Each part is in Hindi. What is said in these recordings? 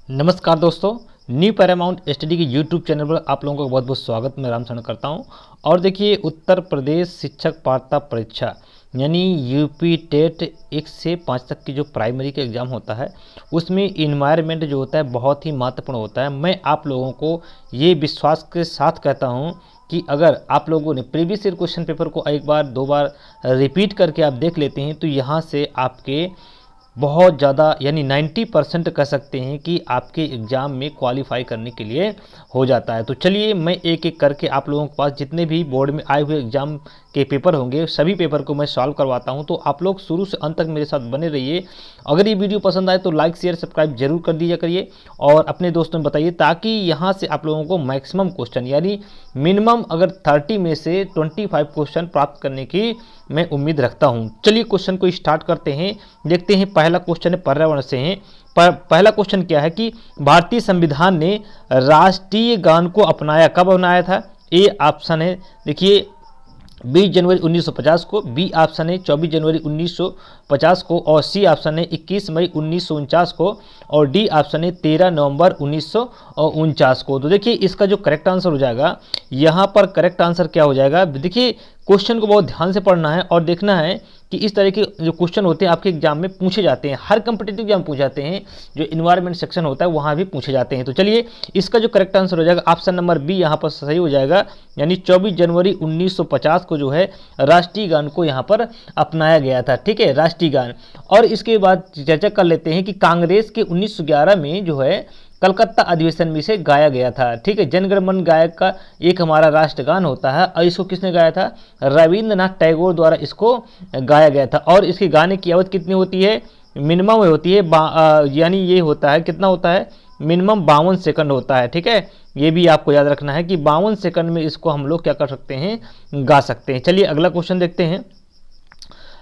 नमस्कार दोस्तों, न्यू पैरामाउंट स्टडी के यूट्यूब चैनल पर आप लोगों का बहुत बहुत स्वागत मैं रामचरण करता हूं। और देखिए, उत्तर प्रदेश शिक्षक पात्रता परीक्षा यानी यूपी टेट 1 से 5 तक की जो प्राइमरी का एग्ज़ाम होता है उसमें इन्वायरमेंट जो होता है बहुत ही महत्वपूर्ण होता है। मैं आप लोगों को ये विश्वास के साथ कहता हूँ कि अगर आप लोगों ने प्रीवियस ईयर क्वेश्चन पेपर को एक बार दो बार रिपीट करके आप देख लेते हैं तो यहाँ से आपके बहुत ज़्यादा यानी 90% कह सकते हैं कि आपके एग्ज़ाम में क्वालिफाई करने के लिए हो जाता है। तो चलिए मैं एक एक करके आप लोगों के पास जितने भी बोर्ड में आए हुए एग्ज़ाम के पेपर होंगे सभी पेपर को मैं सॉल्व करवाता हूं। तो आप लोग शुरू से अंत तक मेरे साथ बने रहिए। अगर ये वीडियो पसंद आए तो लाइक शेयर सब्सक्राइब जरूर कर दीजिए करिए और अपने दोस्तों में बताइए, ताकि यहाँ से आप लोगों को मैक्सिमम क्वेश्चन यानी मिनिमम अगर 30 में से 25 क्वेश्चन प्राप्त करने की मैं उम्मीद रखता हूँ। चलिए क्वेश्चन को स्टार्ट करते हैं। देखते हैं, पहला क्वेश्चन है पर्यावरण से है। पहला क्वेश्चन क्या है कि भारतीय संविधान ने राष्ट्रीय गान को अपनाया कब अपनाया था? ए ऑप्शन है देखिए 20 जनवरी 1950 को, बी ऑप्शन है 24 जनवरी 1950 को, और सी ऑप्शन है 21 मई 1949 को, और डी ऑप्शन है 13 नवंबर 1949 को। तो देखिए इसका जो करेक्ट आंसर हो जाएगा, यहाँ पर करेक्ट आंसर क्या हो जाएगा? देखिए क्वेश्चन को बहुत ध्यान से पढ़ना है और देखना है कि इस तरह के जो क्वेश्चन होते हैं आपके एग्जाम में पूछे जाते हैं। हर कंपटीटिव एग्जाम पूछे जाते हैं, जो इन्वायरमेंट सेक्शन होता है वहाँ भी पूछे जाते हैं। तो चलिए इसका जो करेक्ट आंसर हो जाएगा ऑप्शन नंबर बी यहाँ पर सही हो जाएगा, यानी 24 जनवरी 1950 को जो है राष्ट्रीय गान को यहाँ पर अपनाया गया था। ठीक है, राष्ट्रीय गान। और इसके बाद चर्चा कर लेते हैं कि कांग्रेस के 1911 में जो है कलकत्ता अधिवेशन में से गाया गया था। ठीक है, जनगण मन गायक का एक हमारा राष्ट्रगान होता है और इसको किसने गाया था? रविंद्रनाथ टैगोर द्वारा इसको गाया गया था। और इसके गाने की अवधि कितनी होती है? मिनिमम होती है यानी ये होता है, कितना होता है? मिनिमम 52 सेकंड होता है। ठीक है, ये भी आपको याद रखना है कि 52 सेकंड में इसको हम लोग क्या कर सकते हैं? गा सकते हैं। चलिए अगला क्वेश्चन देखते हैं।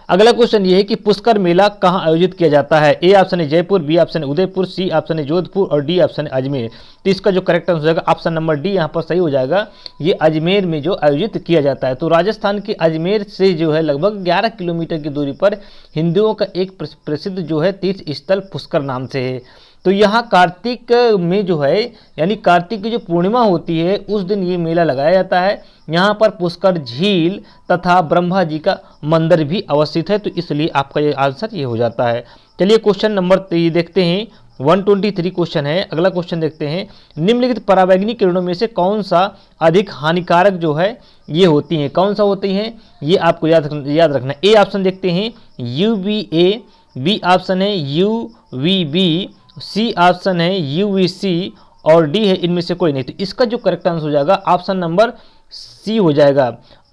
अगला क्वेश्चन ये है कि पुष्कर मेला कहाँ आयोजित किया जाता है? ए ऑप्शन है जयपुर, बी ऑप्शन है उदयपुर, सी ऑप्शन है जोधपुर, और डी ऑप्शन है अजमेर। तो इसका जो करेक्ट आंसर हो जाएगा ऑप्शन नंबर डी यहाँ पर सही हो जाएगा। ये अजमेर में जो आयोजित किया जाता है। तो राजस्थान के अजमेर से जो है लगभग 11 किलोमीटर की दूरी पर हिंदुओं का एक प्रसिद्ध जो है तीर्थ स्थल पुष्कर नाम से है। तो यहाँ कार्तिक में जो है यानी कार्तिक की जो पूर्णिमा होती है उस दिन ये मेला लगाया जाता है। यहाँ पर पुष्कर झील तथा ब्रह्मा जी का मंदिर भी अवस्थित है। तो इसलिए आपका ये आंसर ये हो जाता है। चलिए क्वेश्चन नंबर 3 देखते हैं। 123 क्वेश्चन है। अगला क्वेश्चन देखते हैं, निम्नलिखित पराबैंगनी किरणों में से कौन सा अधिक हानिकारक जो है ये होती हैं? कौन सा होती हैं ये आपको याद रखना। ए ऑप्शन देखते हैं UVA, बी ऑप्शन है UVB, सी ऑप्शन है UVC, और डी है इनमें से कोई नहीं। तो इसका जो करेक्ट आंसर हो जाएगा ऑप्शन नंबर सी हो जाएगा।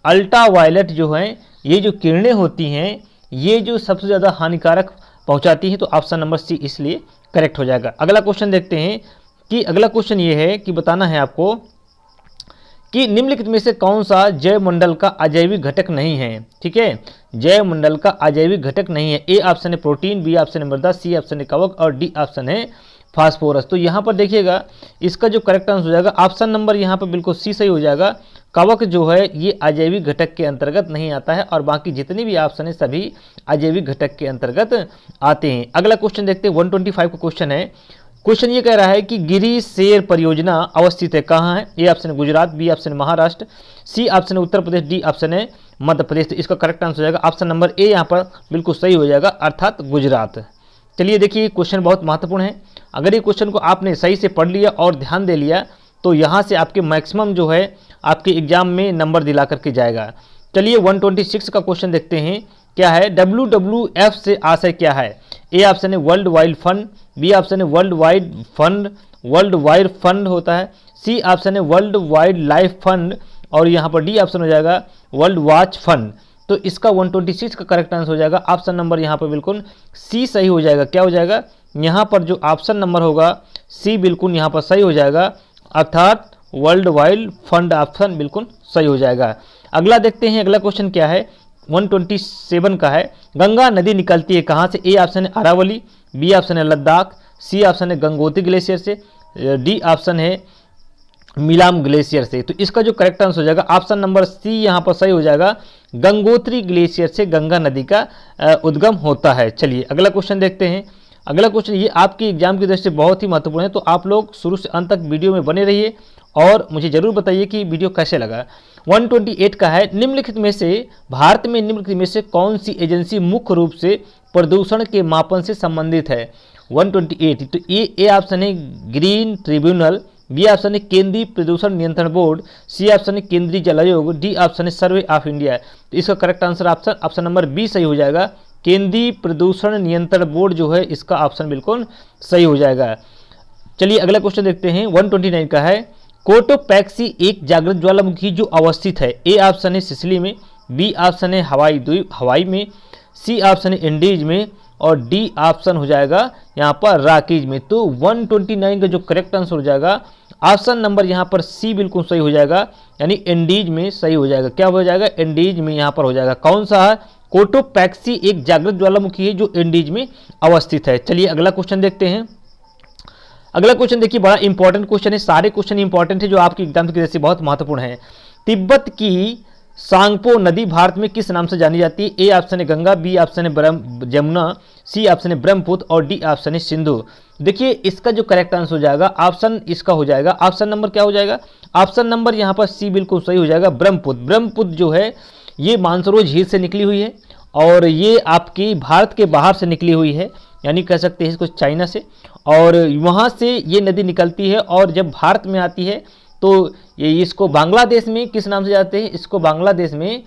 अल्ट्रा वायलेट जो है ये जो किरणें होती हैं ये जो सबसे ज़्यादा हानिकारक पहुंचाती हैं। तो ऑप्शन नंबर सी इसलिए करेक्ट हो जाएगा। अगला क्वेश्चन देखते हैं कि अगला क्वेश्चन ये है कि बताना है आपको कि निम्नलिखित में से कौन सा जैव मंडल का अजैविक घटक नहीं है? ठीक है, जैव मंडल का अजैविक घटक नहीं है। ए ऑप्शन है प्रोटीन, बी ऑप्शन है मृदा, सी ऑप्शन है कवक, और डी ऑप्शन है फास्फोरस। तो यहाँ पर देखिएगा इसका जो करेक्ट आंसर हो जाएगा ऑप्शन नंबर यहाँ पर बिल्कुल सी सही हो जाएगा। कवक जो है ये अजैविक घटक के अंतर्गत नहीं आता है और बाकी जितने भी ऑप्शन है सभी अजैविक घटक के अंतर्गत आते हैं। अगला क्वेश्चन देखते हैं। 125 का क्वेश्चन है। क्वेश्चन ये कह रहा है कि गिरी शेर परियोजना अवस्थित है कहाँ है? ए ऑप्शन है गुजरात, बी ऑप्शन है महाराष्ट्र, सी ऑप्शन है उत्तर प्रदेश, डी ऑप्शन है मध्य प्रदेश। तो इसका करेक्ट आंसर हो जाएगा ऑप्शन नंबर ए यहाँ पर बिल्कुल सही हो जाएगा, अर्थात गुजरात। चलिए देखिए क्वेश्चन बहुत महत्वपूर्ण है। अगर ये क्वेश्चन को आपने सही से पढ़ लिया और ध्यान दे लिया तो यहाँ से आपके मैक्सिमम जो है आपके एग्जाम में नंबर दिला करके जाएगा। चलिए 126 का क्वेश्चन देखते हैं। क्या है? WWF से आशय क्या है? ए ऑप्शन है world wide fund, B option है वर्ल्ड वाइड फंड होता है, सी ऑप्शन है वर्ल्ड वाइड लाइफ फंड, और यहाँ पर डी ऑप्शन हो जाएगा वर्ल्ड वॉच फंड। तो इसका 126 का करेक्ट आंसर हो जाएगा ऑप्शन नंबर यहाँ पर बिल्कुल सी सही हो जाएगा। क्या हो जाएगा? यहाँ पर जो ऑप्शन नंबर होगा सी बिल्कुल यहाँ पर सही हो जाएगा, अर्थात वर्ल्ड वाइड फंड ऑप्शन बिल्कुल सही हो जाएगा। अगला देखते हैं। अगला क्वेश्चन क्या है? 127 का है। गंगा नदी निकलती है कहाँ से? ए ऑप्शन है अरावली, बी ऑप्शन है लद्दाख, सी ऑप्शन है गंगोत्री ग्लेशियर से, डी ऑप्शन है मिलाम ग्लेशियर से। तो इसका जो करेक्ट आंसर हो जाएगा ऑप्शन नंबर सी यहाँ पर सही हो जाएगा। गंगोत्री ग्लेशियर से गंगा नदी का उद्गम होता है। चलिए अगला क्वेश्चन देखते हैं। अगला क्वेश्चन ये आपके एग्जाम की दृष्टि से बहुत ही महत्वपूर्ण है, तो आप लोग शुरू से अंत तक वीडियो में बने रहिए और मुझे जरूर बताइए कि वीडियो कैसे लगा। 128 का है, निम्नलिखित में से भारत में निम्नलिखित में से कौन सी एजेंसी मुख्य रूप से प्रदूषण के मापन से संबंधित है। 128, तो ए ऑप्शन है ग्रीन ट्रिब्यूनल, बी ऑप्शन है केंद्रीय प्रदूषण नियंत्रण बोर्ड, सी ऑप्शन है केंद्रीय जल आयोग, डी ऑप्शन है सर्वे ऑफ इंडिया। तो इसका correct answer option number B सही हो जाएगा। केंद्रीय प्रदूषण नियंत्रण बोर्ड जो है इसका ऑप्शन बिल्कुल सही हो जाएगा। चलिए अगला क्वेश्चन देखते हैं। 129 का है, कोटोपैक्सी एक जागृत ज्वालामुखी जो अवस्थित है। ए ऑप्शन है सिसिली में, बी ऑप्शन है हवाई द्वीप हवाई में, सी ऑप्शन है इंडीज में और डी ऑप्शन हो जाएगा यहाँ पर राकीज में। तो 129 का जो करेक्ट आंसर हो जाएगा ऑप्शन नंबर यहाँ पर सी बिल्कुल सही हो जाएगा, यानी इंडीज में सही हो जाएगा। क्या हो जाएगा? इंडीज में यहाँ पर हो जाएगा। कौन सा है? कोटोपैक्सी एक जागृत ज्वालामुखी है जो इंडीज में अवस्थित है। चलिए अगला क्वेश्चन देखते हैं। अगला क्वेश्चन देखिए, बड़ा इंपॉर्टेंट क्वेश्चन है, सारे क्वेश्चन इंपॉर्टेंट है जो आपकी एग्जाम की वजह से बहुत महत्वपूर्ण है। तिब्बत की सांगपो नदी भारत में किस नाम से जानी जाती है? ए ऑप्शन है गंगा, बी ऑप्शन है जमुना, सी ऑप्शन है ब्रह्मपुत्र और डी ऑप्शन है सिंधु। देखिए इसका जो करेक्ट आंसर हो जाएगा ऑप्शन इसका हो जाएगा, ऑप्शन नंबर क्या हो जाएगा? ऑप्शन नंबर यहाँ पर सी बिल्कुल सही हो जाएगा, ब्रह्मपुत्र। ब्रह्मपुत्र जो है ये मानसरोवर झील से निकली हुई है और ये आपकी भारत के बाहर से निकली हुई है, यानी कह सकते हैं इसको चाइना से, और वहाँ से ये नदी निकलती है और जब भारत में आती है तो ये इसको बांग्लादेश में किस नाम से जानते हैं? इसको बांग्लादेश में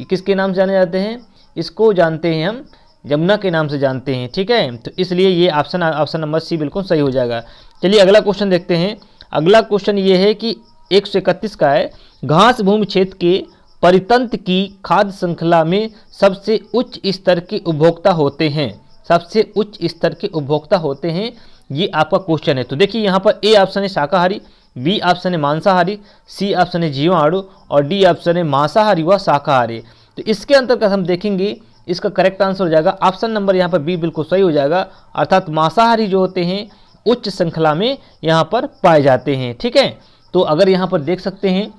किसके नाम से जाने जाते हैं? इसको जानते हैं हम यमुना के नाम से जानते हैं, ठीक है। तो इसलिए ये ऑप्शन नंबर सी बिल्कुल सही हो जाएगा। चलिए अगला क्वेश्चन देखते हैं। अगला क्वेश्चन ये है कि 131 का है, घास भूमि क्षेत्र के परितंत्र की खाद्य श्रृंखला में सबसे उच्च स्तर के उपभोक्ता होते हैं। सबसे उच्च स्तर के उपभोक्ता होते हैं, ये आपका क्वेश्चन है। तो देखिए यहाँ पर ए ऑप्शन है शाकाहारी, बी ऑप्शन है मांसाहारी, सी ऑप्शन है जीवाणु और डी ऑप्शन है मांसाहारी व शाकाहारी। तो इसके अंतर्गत हम देखेंगे इसका करेक्ट आंसर हो जाएगा ऑप्शन नंबर यहाँ पर बी बिल्कुल सही हो जाएगा, अर्थात मांसाहारी जो होते हैं उच्च श्रृंखला में यहाँ पर पाए जाते हैं, ठीक है। तो अगर यहाँ पर देख सकते हैं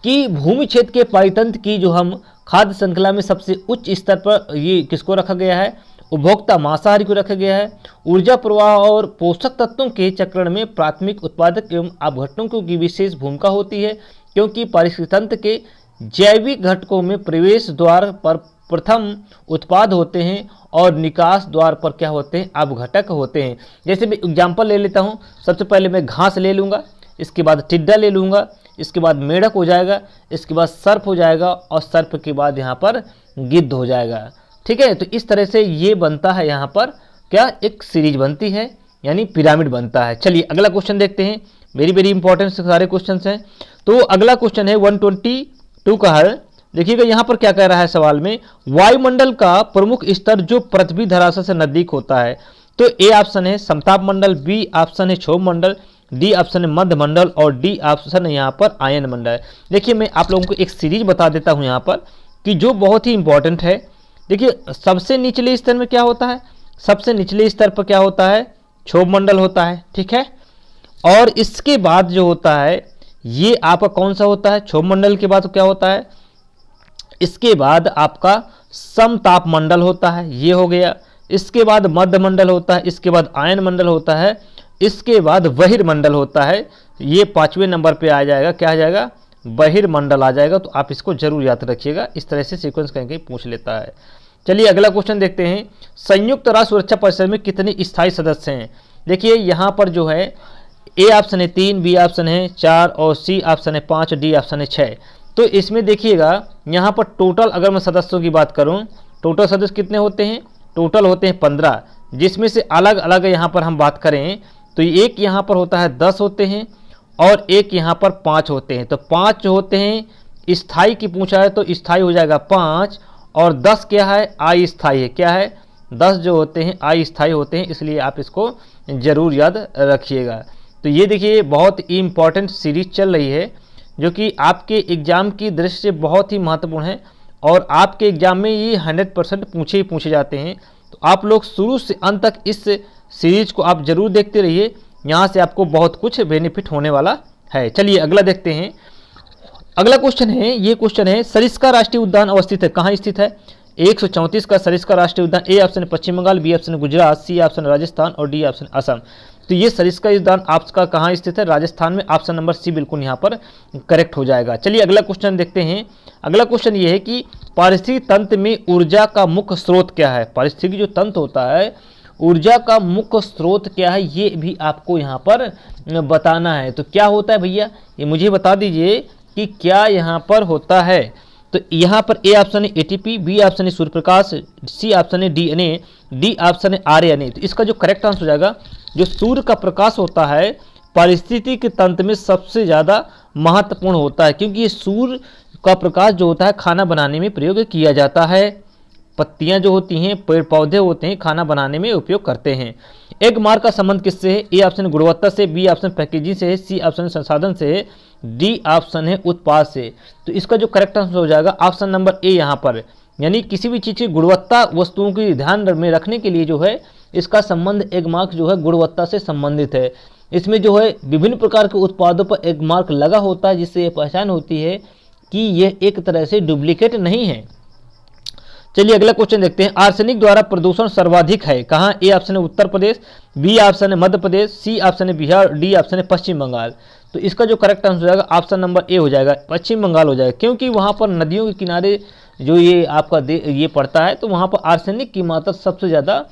कि भूमि क्षेत्र के परितंत्र की जो हम खाद्य श्रृंखला में सबसे उच्च स्तर पर ये किसको रखा गया है? उपभोक्ता मांसाहारी को रखा गया है। ऊर्जा प्रवाह और पोषक तत्वों के चक्रण में प्राथमिक उत्पादक एवं अपघटकों की विशेष भूमिका होती है, क्योंकि पारिस्थितिक तंत्र के जैविक घटकों में प्रवेश द्वार पर प्रथम उत्पाद होते हैं और निकास द्वार पर क्या होते हैं? अपघटक होते हैं। जैसे मैं एग्जाम्पल ले लेता हूँ, सबसे पहले मैं घास ले लूँगा, इसके बाद टिड्डा ले लूँगा, इसके बाद मेढक हो जाएगा, इसके बाद सर्प हो जाएगा और सर्प के बाद यहाँ पर गिद्ध हो जाएगा, ठीक है। तो इस तरह से ये बनता है, यहाँ पर क्या एक सीरीज बनती है, यानी पिरामिड बनता है। चलिए अगला क्वेश्चन देखते हैं, वेरी वेरी इंपॉर्टेंट सारे क्वेश्चन हैं। तो अगला क्वेश्चन है 122 का है। देखिएगा यहाँ पर क्या कह रहा है सवाल में, वायुमंडल का प्रमुख स्तर जो पृथ्वी धरातल से नजदीक होता है। तो ए ऑप्शन है समताप मंडल, बी ऑप्शन है क्षोभ मंडल, डी ऑप्शन है मध्य मंडल और डी ऑप्शन है यहाँ पर आयन मंडल। देखिए मैं आप लोगों को एक सीरीज बता देता हूँ यहाँ पर कि जो बहुत ही इंपॉर्टेंट है। देखिए सबसे निचले स्तर में क्या होता है? सबसे निचले स्तर पर क्या होता है? क्षोभ मंडल होता है, ठीक है। और इसके बाद जो होता है ये आपका कौन सा होता है? क्षोभ मंडल के बाद क्या होता है? इसके बाद आपका समताप मंडल होता है, ये हो गया। इसके बाद मध्य मंडल होता है, इसके बाद आयन मंडल होता है, इसके बाद बहिर्मंडल होता है। ये 5वें नंबर पे आ जाएगा, क्या आ जाएगा? बहिर्मंडल आ जाएगा। तो आप इसको जरूर याद रखिएगा, इस तरह से सीक्वेंस कहीं कहीं पूछ लेता है। चलिए अगला क्वेश्चन देखते हैं, संयुक्त राष्ट्र सुरक्षा परिषद में कितने स्थायी सदस्य हैं? देखिए यहाँ पर जो है ए ऑप्शन है 3, बी ऑप्शन है 4 और सी ऑप्शन है 5, डी ऑप्शन है 6। तो इसमें देखिएगा यहाँ पर टोटल अगर मैं सदस्यों की बात करूँ, टोटल सदस्य कितने होते हैं? टोटल होते हैं 15, जिसमें से अलग अलग यहाँ पर हम बात करें तो एक यहाँ पर होता है 10 होते हैं और एक यहाँ पर 5 होते हैं। तो 5 जो होते हैं स्थाई की पूछा है तो स्थाई हो जाएगा 5 और 10 क्या है? अस्थाई है। क्या है? 10 जो होते हैं अस्थाई होते हैं, इसलिए आप इसको जरूर याद रखिएगा। तो ये देखिए बहुत इंपॉर्टेंट सीरीज चल रही है जो कि आपके एग्ज़ाम की दृष्टि से बहुत ही महत्वपूर्ण है और आपके एग्ज़ाम में ये 100% पूछे जाते हैं। तो आप लोग शुरू से अंत तक इस सीरीज को आप जरूर देखते रहिए, यहाँ से आपको बहुत कुछ बेनिफिट होने वाला है। चलिए अगला देखते हैं। अगला क्वेश्चन है, ये क्वेश्चन है, सरिस्का राष्ट्रीय उद्यान अवस्थित है, कहाँ स्थित है? 134 का सरिस्का राष्ट्रीय उद्यान, ए ऑप्शन है पश्चिम बंगाल, बी ऑप्शन है गुजरात, सी ऑप्शन राजस्थान और डी ऑप्शन असम। तो ये सरिस्का उद्यान आपका कहाँ स्थित है? राजस्थान में। ऑप्शन नंबर सी बिल्कुल यहाँ पर करेक्ट हो जाएगा। चलिए अगला क्वेश्चन देखते हैं। अगला क्वेश्चन ये है कि पारिस्थितिकी तंत्र में ऊर्जा का मुख्य स्रोत क्या है? पारिस्थितिकी जो तंत्र होता है, ऊर्जा का मुख्य स्रोत क्या है, ये भी आपको यहाँ पर बताना है। तो क्या होता है भैया, ये मुझे बता दीजिए कि क्या यहाँ पर होता है। तो यहाँ पर ए ऑप्शन है एटीपी, बी ऑप्शन है सूर्य प्रकाश, सी ऑप्शन है डीएनए, डी ऑप्शन है आरएनए। तो इसका जो करेक्ट आंसर हो जाएगा, जो सूर्य का प्रकाश होता है पारिस्थितिकी तंत्र में सबसे ज़्यादा महत्वपूर्ण होता है, क्योंकि ये सूर्य का प्रकाश जो होता है खाना बनाने में प्रयोग किया जाता है। पत्तियां जो होती हैं, पेड़ पौधे होते हैं, खाना बनाने में उपयोग करते हैं। एग मार्क का संबंध किससे है? ए ऑप्शन गुणवत्ता से, बी ऑप्शन पैकेजिंग से है, सी ऑप्शन संसाधन से है, डी ऑप्शन है उत्पाद से। तो इसका जो करेक्ट आंसर हो जाएगा ऑप्शन नंबर ए यहाँ पर, यानी किसी भी चीज़ की गुणवत्ता वस्तुओं की ध्यान में रखने के लिए जो है इसका संबंध एग मार्क जो है गुणवत्ता से संबंधित है। इसमें जो है विभिन्न प्रकार के उत्पादों पर एग मार्क लगा होता है, जिससे ये पहचान होती है कि यह एक तरह से डुप्लीकेट नहीं है। चलिए अगला क्वेश्चन देखते हैं। आर्सेनिक द्वारा प्रदूषण सर्वाधिक है कहाँ? ए ऑप्शन है उत्तर प्रदेश, बी ऑप्शन है मध्य प्रदेश, सी ऑप्शन है बिहार, डी ऑप्शन है पश्चिम बंगाल। तो इसका जो करेक्ट आंसर हो जाएगा ऑप्शन नंबर ए हो जाएगा, पश्चिम बंगाल हो जाएगा, क्योंकि वहाँ पर नदियों के किनारे जो ये आपका ये पड़ता है, तो वहाँ पर आर्सेनिक की मात्रा सबसे ज़्यादा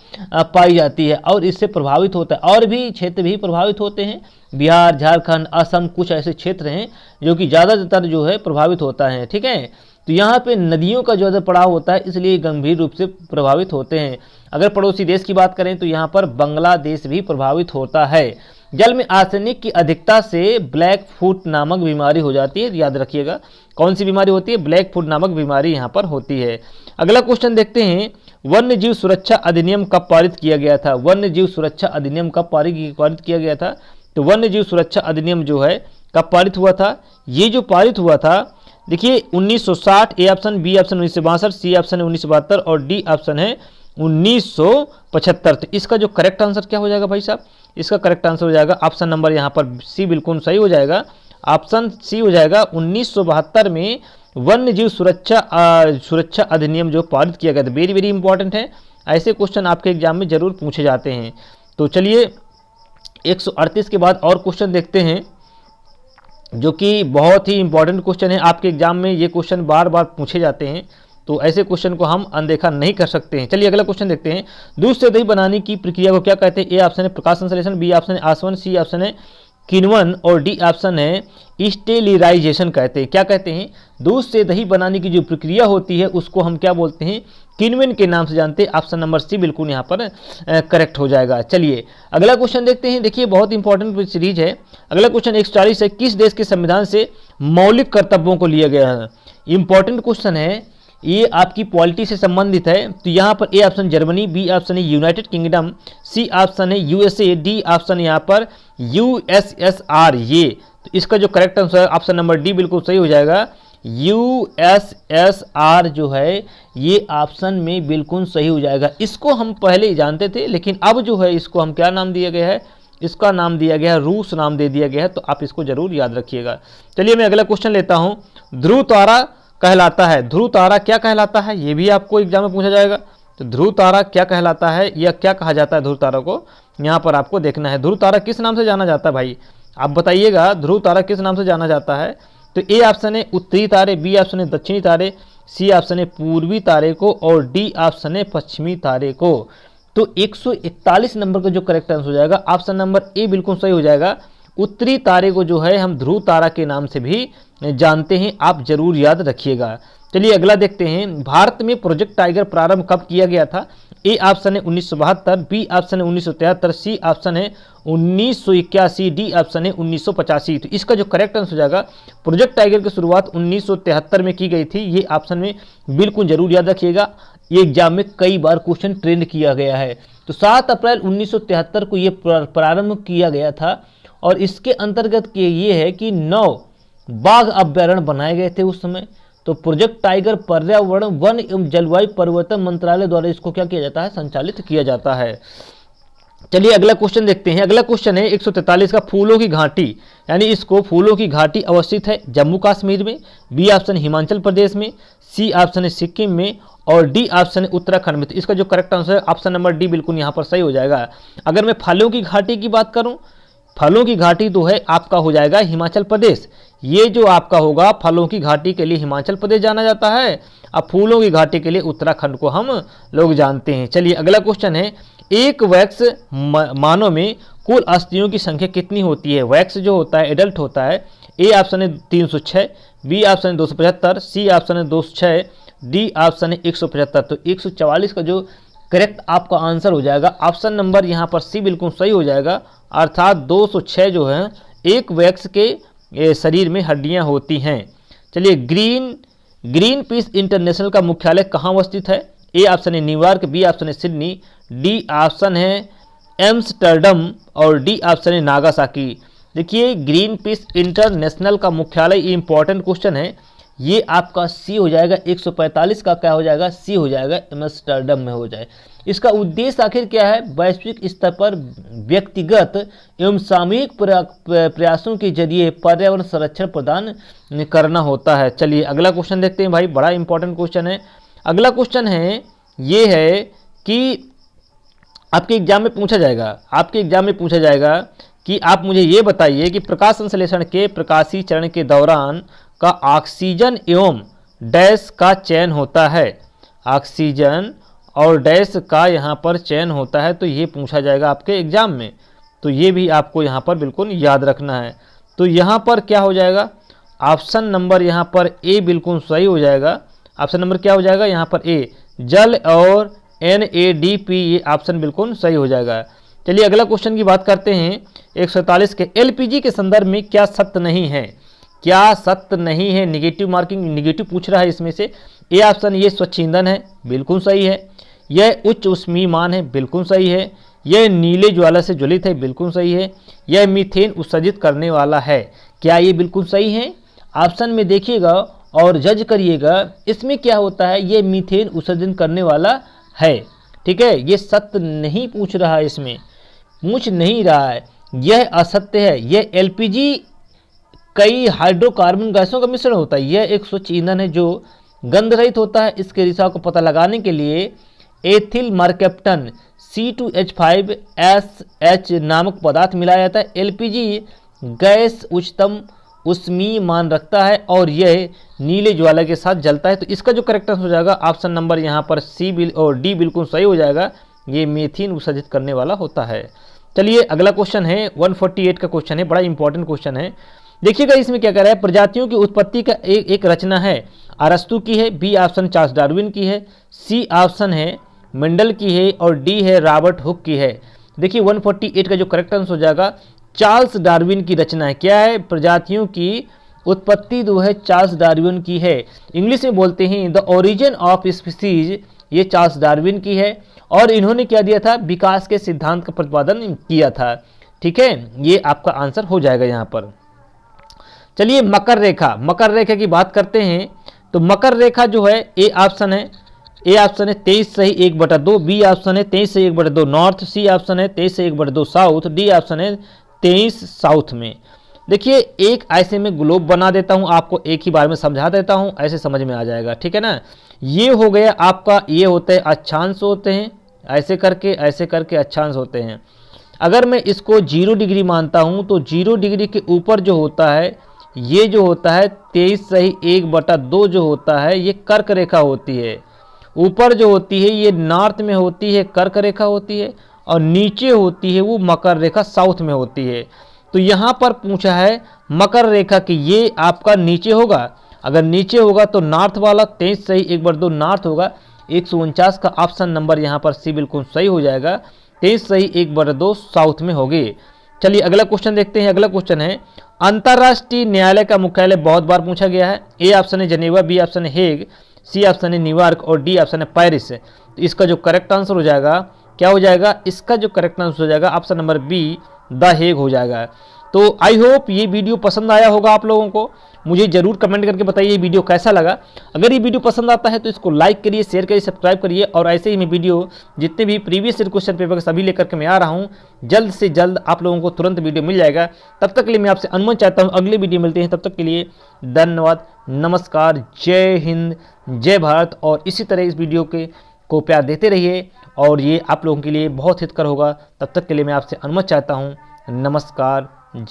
पाई जाती है और इससे प्रभावित होता है। और भी क्षेत्र भी प्रभावित होते हैं, बिहार, झारखंड, असम, कुछ ऐसे क्षेत्र हैं जो कि ज़्यादातर जो है प्रभावित होता है। ठीक है, तो यहाँ पे नदियों का जो है पड़ाव होता है, इसलिए गंभीर रूप से प्रभावित होते हैं। अगर पड़ोसी देश की बात करें तो यहाँ पर बांग्लादेश भी प्रभावित होता है। जल में आर्सेनिक की अधिकता से ब्लैक फुट नामक बीमारी हो जाती है, याद रखिएगा। कौन सी बीमारी होती है? ब्लैक फुट नामक बीमारी यहाँ पर होती है। अगला क्वेश्चन देखते हैं। वन्य जीव सुरक्षा अधिनियम कब पारित किया गया था? वन्य जीव सुरक्षा अधिनियम कब पारित किया गया था? तो वन्य जीव सुरक्षा अधिनियम जो है कब पारित हुआ था? ये जो पारित हुआ था, देखिए 1960, A option, B option 1962, C option है 1972 और डी ऑप्शन है 1975। तो इसका जो करेक्ट आंसर क्या हो जाएगा भाई साहब? इसका करेक्ट आंसर हो जाएगा ऑप्शन नंबर यहाँ पर सी बिल्कुल सही हो जाएगा। ऑप्शन सी हो जाएगा। 1972 में वन्य जीव सुरक्षा अधिनियम जो पारित किया गया था। वेरी वेरी इंपॉर्टेंट है, ऐसे क्वेश्चन आपके एग्जाम में जरूर पूछे जाते हैं। तो चलिए 138 के बाद और क्वेश्चन देखते हैं, जो कि बहुत ही इंपॉर्टेंट क्वेश्चन है। आपके एग्जाम में ये क्वेश्चन बार बार पूछे जाते हैं, तो ऐसे क्वेश्चन को हम अनदेखा नहीं कर सकते हैं। चलिए अगला क्वेश्चन देखते हैं। दूध से दही बनाने की प्रक्रिया को क्या कहते हैं? ए ऑप्शन है प्रकाश संश्लेषण, बी ऑप्शन है आसवन, सी ऑप्शन है किण्वन और डी ऑप्शन है स्टेरिलाइजेशन कहते हैं। क्या कहते हैं? दूध से दही बनाने की जो प्रक्रिया होती है उसको हम क्या बोलते हैं? किण्वन के नाम से जानते हैं। ऑप्शन नंबर सी बिल्कुल यहाँ पर करेक्ट हो जाएगा। चलिए अगला क्वेश्चन देखते हैं। देखिए बहुत इंपॉर्टेंट सीरीज है। अगला क्वेश्चन 140 है। किस देश के संविधान से मौलिक कर्तव्यों को लिया गया है? इंपॉर्टेंट क्वेश्चन है, ये आपकी पॉलिटी से संबंधित है। तो यहाँ पर A option Germany, B option है यूनाइटेड किंगडम, सी ऑप्शन है यूएसए, डी ऑप्शन यहाँ पर यूएसएसआर। ये तो इसका जो करेक्ट आंसर है ऑप्शन नंबर डी बिल्कुल सही हो जाएगा। यूएसएसआर जो है ये ऑप्शन में बिल्कुल सही हो जाएगा। इसको हम पहले ही जानते थे, लेकिन अब जो है इसको हम क्या नाम दिया गया है? इसका नाम दिया गया है रूस नाम दे दिया गया है। तो आप इसको जरूर याद रखिएगा। चलिए मैं अगला क्वेश्चन लेता हूँ। ध्रुव तारा कहलाता है, ध्रुव तारा क्या कहलाता है? ये भी आपको एग्जाम में पूछा जाएगा। तो ध्रुव तारा क्या कहलाता है या क्या कहा जाता है ध्रुव तारा को? यहाँ पर आपको देखना है। ध्रुव तारा किस नाम से जाना जाता है भाई? आप बताइएगा, ध्रुव तारा किस नाम से जाना जाता है? तो ए ऑप्शन है उत्तरी तारे, बी ऑप्शन है दक्षिणी तारे, सी ऑप्शन है पूर्वी तारे को और डी ऑप्शन है पश्चिमी तारे को। तो 141 नंबर का जो करेक्ट आंसर हो जाएगा ऑप्शन नंबर ए बिल्कुल सही हो जाएगा। उत्तरी तारे को जो है हम ध्रुव तारा के नाम से भी जानते हैं, आप जरूर याद रखिएगा। चलिए अगला देखते हैं। भारत में प्रोजेक्ट टाइगर प्रारंभ कब किया गया था? ए ऑप्शन है 1972, बी ऑप्शन है 1973, सी ऑप्शन है 1981, डी ऑप्शन है 1985। तो इसका जो करेक्ट आंसर हो जाएगा, प्रोजेक्ट टाइगर की शुरुआत 1973 में की गई थी। ये ऑप्शन में बिल्कुल जरूर याद रखिएगा, ये एग्जाम में कई बार क्वेश्चन ट्रेंड किया गया है। तो 7 अप्रैल 1973 को ये प्रारंभ किया गया था और इसके अंतर्गत ये है कि 9 बाघ अभ्यारण्य बनाए गए थे उस समय। तो प्रोजेक्ट टाइगर पर्यावरण, वन एवं जलवायु परिवर्तन मंत्रालय द्वारा इसको क्या किया जाता है? संचालित किया जाता है। चलिए अगला क्वेश्चन देखते हैं। अगला क्वेश्चन है 143 का, फूलों की घाटी, यानी इसको फूलों की घाटी अवस्थित है जम्मू कश्मीर में, बी ऑप्शन हिमाचल प्रदेश में, सी ऑप्शन है सिक्किम में, और डी ऑप्शन है उत्तराखंड में। तो इसका जो करेक्ट आंसर है ऑप्शन नंबर डी बिल्कुल यहाँ पर सही हो जाएगा। अगर मैं फलों की घाटी की बात करूँ, फलों की घाटी तो है आपका हो जाएगा हिमाचल प्रदेश। ये जो आपका होगा फलों की घाटी के लिए हिमाचल प्रदेश जाना जाता है, अब फूलों की घाटी के लिए उत्तराखंड को हम लोग जानते हैं। चलिए अगला क्वेश्चन है, एक वैक्स मानव में कुल अस्थियों की संख्या कितनी होती है? वैक्स जो होता है एडल्ट होता है, ए ऑप्शन है 306, बी ऑप्शन है 275, सी ऑप्शन है 206, डी ऑप्शन है 175। तो 144 का जो करेक्ट आपका आंसर हो जाएगा ऑप्शन नंबर यहाँ पर सी बिल्कुल सही हो जाएगा, अर्थात 206 जो है एक वैक्स के शरीर में हड्डियाँ होती हैं। चलिए ग्रीन पीस इंटरनेशनल का मुख्यालय कहाँ अवस्थित है? ए ऑप्शन है न्यूयॉर्क, बी ऑप्शन है सिडनी, डी ऑप्शन है एम्स्टर्डम और डी ऑप्शन है नागासाकी। देखिए ग्रीन पीस इंटरनेशनल का मुख्यालय, ये इंपॉर्टेंट क्वेश्चन है, ये आपका सी हो जाएगा। 145 का क्या हो जाएगा? सी हो जाएगा, एम्स्टर्डम में हो जाए। इसका उद्देश्य आखिर क्या है? वैश्विक स्तर पर व्यक्तिगत एवं सामूहिक प्रयासों के जरिए पर्यावरण संरक्षण प्रदान करना होता है। चलिए अगला क्वेश्चन देखते हैं भाई, बड़ा इंपॉर्टेंट क्वेश्चन है। अगला क्वेश्चन है, ये है कि आपके एग्जाम में पूछा जाएगा, कि आप मुझे ये बताइए कि प्रकाश संश्लेषण के प्रकाशीय चरण के दौरान का ऑक्सीजन एवं डैश का चयन होता है। ऑक्सीजन और डैश का यहाँ पर चयन होता है, तो ये पूछा जाएगा आपके एग्जाम में, तो ये भी आपको यहाँ पर बिल्कुल याद रखना है। तो यहाँ पर क्या हो जाएगा? ऑप्शन नंबर यहाँ पर ए बिल्कुल सही हो जाएगा। ऑप्शन नंबर क्या हो जाएगा यहाँ पर? ए, जल और NADP, ये ऑप्शन बिल्कुल सही हो जाएगा। चलिए अगला क्वेश्चन की बात करते हैं 147 के, LPG के संदर्भ में क्या सत्य नहीं है? क्या सत्य नहीं है? निगेटिव मार्किंग, निगेटिव पूछ रहा है इसमें से। ए ऑप्शन, ये स्वच्छ ईंधन है, बिल्कुल सही है। यह उच्च ऊष्मीयमान है, बिल्कुल सही है। यह नीले ज्वाला से ज्वलित है, बिल्कुल सही है। यह मीथेन उत्सर्जित करने वाला है, क्या ये बिल्कुल सही है? ऑप्शन में देखिएगा और जज करिएगा, इसमें क्या होता है? ये मीथेन उत्सर्जन करने वाला है, ठीक है। ये सत्य नहीं पूछ रहा है, इसमें पूछ नहीं रहा है, यह असत्य है। यह LPG कई हाइड्रोकार्बन गैसों का मिश्रण होता है। यह एक स्वच्छ ईंधन है जो गंध रहित होता है। इसके रिसाव को पता लगाने के लिए एथिल मरकेप्टन C2H5SH नामक पदार्थ मिलाया जाता है। LPG गैस उच्चतम ऊष्मीय मान रखता है और यह नीले ज्वाला के साथ जलता है। तो इसका जो करेक्ट आंसर हो जाएगा ऑप्शन नंबर यहाँ पर सी और डी बिल्कुल सही हो जाएगा, ये मीथेन उत्सर्जित करने वाला होता है। चलिए अगला क्वेश्चन है 148 का क्वेश्चन है, बड़ा इंपॉर्टेंट क्वेश्चन है। देखिएगा इसमें क्या कह रहा है, प्रजातियों की उत्पत्ति का एक रचना है, अरस्तु की है, बी ऑप्शन चार्ल्स डार्विन की है, सी ऑप्शन है मेंडल की है और डी है रॉबर्ट हुक की है। देखिए 148 का जो करेक्ट आंसर हो जाएगा चार्ल्स डार्विन की रचना है। क्या है? प्रजातियों की उत्पत्ति जो है चार्ल्स डार्विन की है। इंग्लिश में बोलते हैं द ओरिजिन ऑफ स्पीसीज, ये चार्ल्स डार्विन की है और इन्होंने क्या दिया था? विकास के सिद्धांत का प्रतिपादन किया था, ठीक है। ये आपका आंसर हो जाएगा यहाँ पर। चलिए मकर रेखा की बात करते हैं। तो मकर रेखा जो है ए ऑप्शन है 23 सही 1/2, बी ऑप्शन है 23 सही 1/2 नॉर्थ, सी ऑप्शन है 23 सही 1/2 साउथ, डी ऑप्शन है 23 साउथ में। देखिए एक ऐसे में ग्लोब बना देता हूं, आपको एक ही बार में समझा देता हूं, ऐसे समझ में आ जाएगा, ठीक है ना। ये हो गया आपका, ये होते हैं अक्षांश होते हैं, ऐसे करके अक्षांश होते हैं। अगर मैं इसको 0 डिग्री मानता हूं तो 0 डिग्री के ऊपर जो होता है, ये जो होता है 23 सही 1/2 जो होता है, ये कर्क रेखा होती है। ऊपर जो होती है ये नॉर्थ में होती है, कर्क रेखा होती है, और नीचे होती है वो मकर रेखा साउथ में होती है। तो यहाँ पर पूछा है मकर रेखा की, ये आपका नीचे होगा। अगर नीचे होगा तो नॉर्थ वाला 23 सही 1/2 नॉर्थ होगा। 149 का ऑप्शन नंबर यहाँ पर सी बिल्कुल सही हो जाएगा, 23 सही 1/2 साउथ में होगी। चलिए अगला क्वेश्चन देखते हैं। अगला क्वेश्चन है अंतर्राष्ट्रीय न्यायालय का मुख्यालय बहुत बार पूछा गया है। ए ऑप्शन है जनेवा, बी ऑप्शन है हेग, सी ऑप्शन है न्यूयॉर्क और डी ऑप्शन है पेरिस। तो इसका जो करेक्ट आंसर हो जाएगा क्या हो जाएगा? इसका जो करेक्ट आंसर हो जाएगा option number be the Hague हो जाएगा। तो आई होप ये वीडियो पसंद आया होगा आप लोगों को। मुझे ज़रूर कमेंट करके बताइए ये वीडियो कैसा लगा। अगर ये वीडियो पसंद आता है तो इसको लाइक करिए, शेयर करिए, सब्सक्राइब करिए। और ऐसे ही मैं वीडियो जितने भी प्रीवियस क्वेश्चन पेपर सभी लेकर के मैं आ रहा हूँ, जल्द से जल्द आप लोगों को तुरंत वीडियो मिल जाएगा। तब तक के लिए मैं आपसे अनुमति चाहता हूँ, अगले वीडियो मिलते हैं। तब तक के लिए धन्यवाद, नमस्कार, जय हिंद, जय भारत। और इसी तरह इस वीडियो को प्यार देते रहिए और ये आप लोगों के लिए बहुत हितकर होगा। तब तक के लिए मैं आपसे अनुमति चाहता हूँ। नमस्कार, जय।